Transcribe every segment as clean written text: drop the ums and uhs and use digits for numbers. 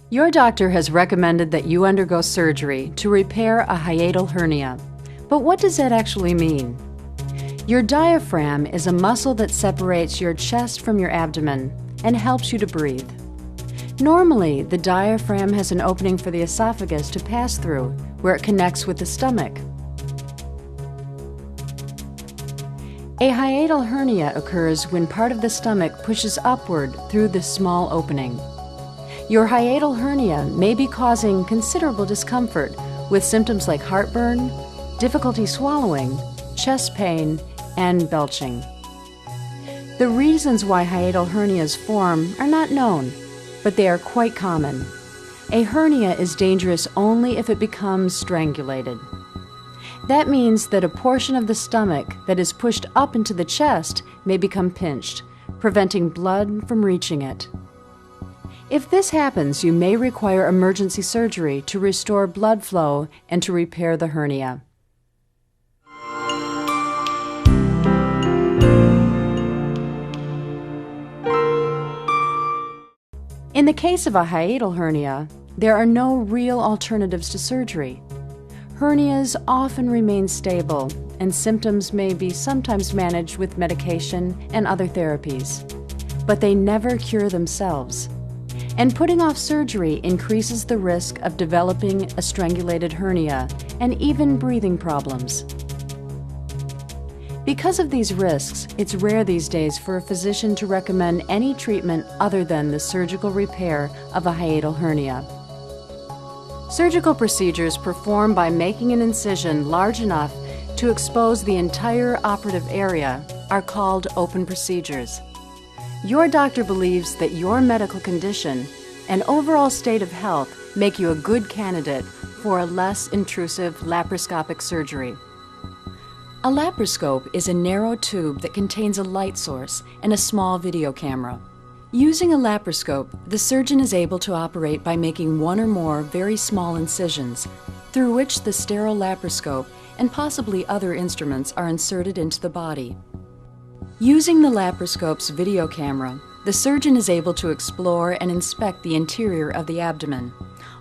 Your doctor has recommended that you undergo surgery to repair a hiatal hernia. But what does that actually mean? Your diaphragm is a muscle that separates your chest from your abdomen and helps you to breathe. Normally, the diaphragm has an opening for the esophagus to pass through, where it connects with the stomach. A hiatal hernia occurs when part of the stomach pushes upward through this small opening. Your hiatal hernia may be causing considerable discomfort with symptoms like heartburn, difficulty swallowing, chest pain, and belching. The reasons why hiatal hernias form are not known, but they are quite common. A hernia is dangerous only if it becomes strangulated. That means that a portion of the stomach that is pushed up into the chest may become pinched, preventing blood from reaching it. If this happens, you may require emergency surgery to restore blood flow and to repair the hernia. In the case of a hiatal hernia, there are no real alternatives to surgery. Hernias often remain stable, and symptoms may be sometimes managed with medication and other therapies, but they never cure themselves. And putting off surgery increases the risk of developing a strangulated hernia and even breathing problems. Because of these risks, it's rare these days for a physician to recommend any treatment other than the surgical repair of a hiatal hernia. Surgical procedures performed by making an incision large enough to expose the entire operative area are called open procedures. Your doctor believes that your medical condition and overall state of health make you a good candidate for a less intrusive laparoscopic surgery. A laparoscope is a narrow tube that contains a light source and a small video camera. Using a laparoscope, the surgeon is able to operate by making one or more very small incisions, through which the sterile laparoscope and possibly other instruments are inserted into the body. Using the laparoscope's video camera, the surgeon is able to explore and inspect the interior of the abdomen,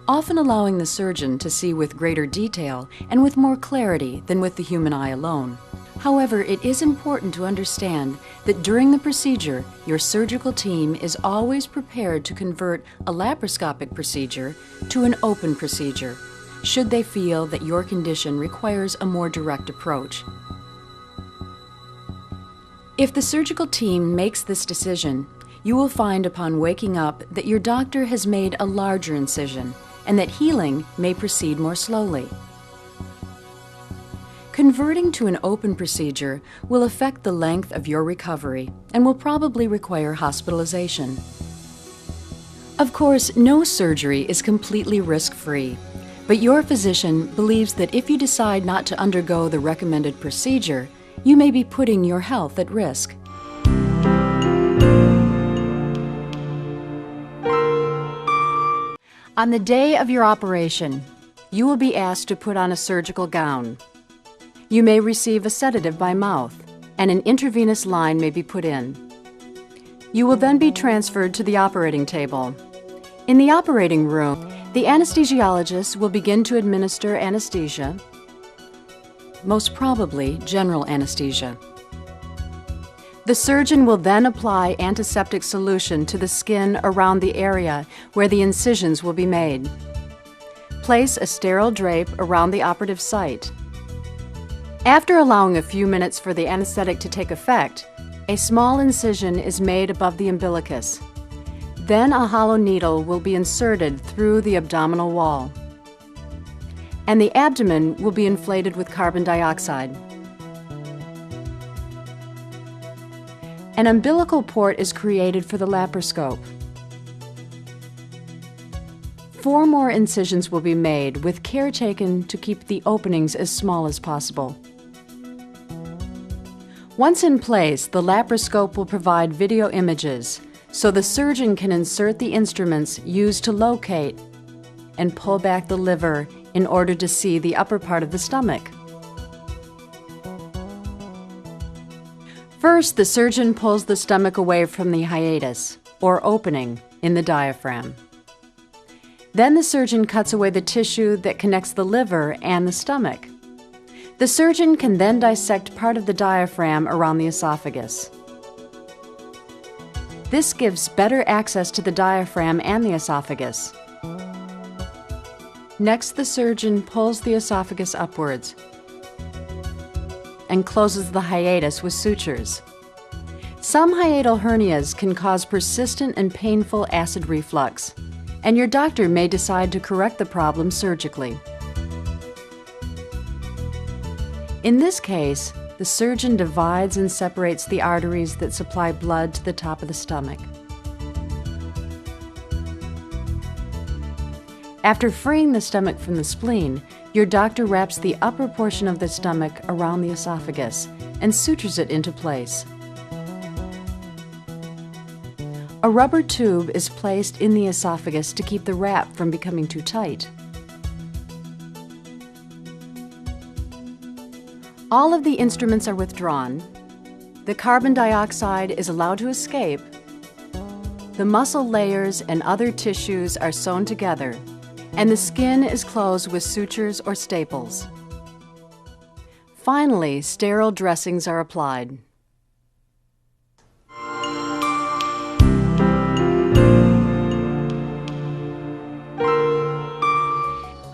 often allowing the surgeon to see with greater detail and with more clarity than with the human eye alone. However, it is important to understand that during the procedure, your surgical team is always prepared to convert a laparoscopic procedure to an open procedure, should they feel that your condition requires a more direct approach. If the surgical team makes this decision, you will find upon waking up that your doctor has made a larger incision and that healing may proceed more slowly. Converting to an open procedure will affect the length of your recovery and will probably require hospitalization. Of course, no surgery is completely risk-free, but your physician believes that if you decide not to undergo the recommended procedure, you may be putting your health at risk. On the day of your operation, you will be asked to put on a surgical gown. You may receive a sedative by mouth, and an intravenous line may be put in. You will then be transferred to the operating table. In the operating room, the anesthesiologist will begin to administer anesthesia, most probably general anesthesia. The surgeon will then apply antiseptic solution to the skin around the area where the incisions will be made. Place a sterile drape around the operative site. After allowing a few minutes for the anesthetic to take effect, a small incision is made above the umbilicus. Then a hollow needle will be inserted through the abdominal wall, and the abdomen will be inflated with carbon dioxide. An umbilical port is created for the laparoscope. 4 more incisions will be made, with care taken to keep the openings as small as possible. Once in place, the laparoscope will provide video images, so the surgeon can insert the instruments used to locate and pull back the liver in order to see the upper part of the stomach. First, the surgeon pulls the stomach away from the hiatus, or opening, in the diaphragm. Then the surgeon cuts away the tissue that connects the liver and the stomach. The surgeon can then dissect part of the diaphragm around the esophagus. This gives better access to the diaphragm and the esophagus. Next, the surgeon pulls the esophagus upwards and closes the hiatus with sutures. Some hiatal hernias can cause persistent and painful acid reflux, and your doctor may decide to correct the problem surgically. In this case, the surgeon divides and separates the arteries that supply blood to the top of the stomach. After freeing the stomach from the spleen, your doctor wraps the upper portion of the stomach around the esophagus and sutures it into place. A rubber tube is placed in the esophagus to keep the wrap from becoming too tight. All of the instruments are withdrawn. The carbon dioxide is allowed to escape. The muscle layers and other tissues are sewn together, and the skin is closed with sutures or staples. Finally, sterile dressings are applied.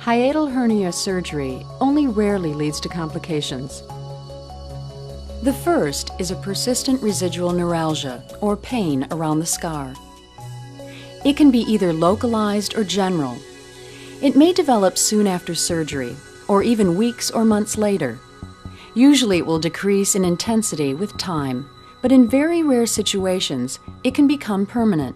Hiatal hernia surgery only rarely leads to complications. The first is a persistent residual neuralgia, or pain around the scar. It can be either localized or general. It may develop soon after surgery, or even weeks or months later. Usually it will decrease in intensity with time, but in very rare situations, it can become permanent.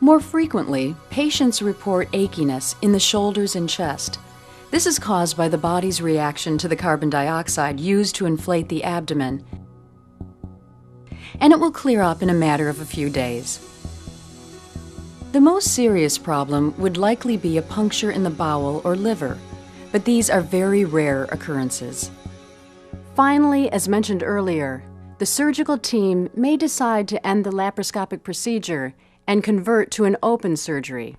More frequently, patients report achiness in the shoulders and chest. This is caused by the body's reaction to the carbon dioxide used to inflate the abdomen, and it will clear up in a matter of a few days. The most serious problem would likely be a puncture in the bowel or liver, but these are very rare occurrences. Finally, as mentioned earlier, the surgical team may decide to end the laparoscopic procedure and convert to an open surgery.